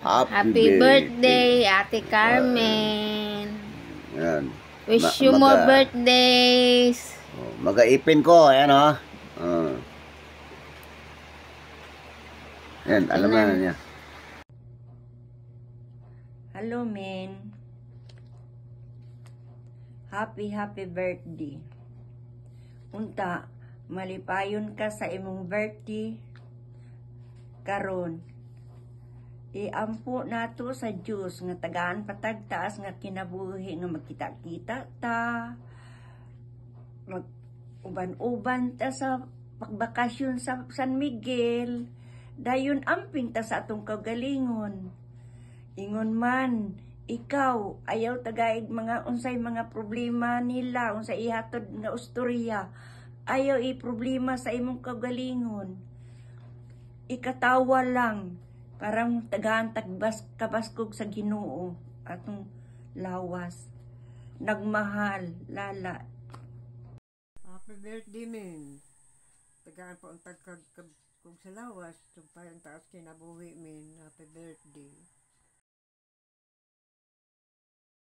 Happy birthday, Ate Carmen. Yan. Wish you more birthdays. Mag-aipin ko, ayan o. Yan, alam na niya. Hello, men. Happy birthday. Unta, malipayon ka sa imong birthday karon. Iampo nato sa Diyos nga tagaan patagtaas nga kinabuhi nga magkita-kita ta. Mag-uban-uban ta sa pagbakasyon sa San Miguel. Dayon amping ta sa atong kagalingon. Ingon man, ikaw ayaw tagaig mga unsay mga problema nila, unsay ihatod nga ustorya. Ayaw i-problema sa imong kagalingon. Ikatawa lang, parang tagaan kabaskog sa Ginoo atong lawas. Nagmahal, lala. Happy birthday, men. Tagaan po ang kung sa lawas, tumpay ang taas kinabuhi, men. Happy birthday.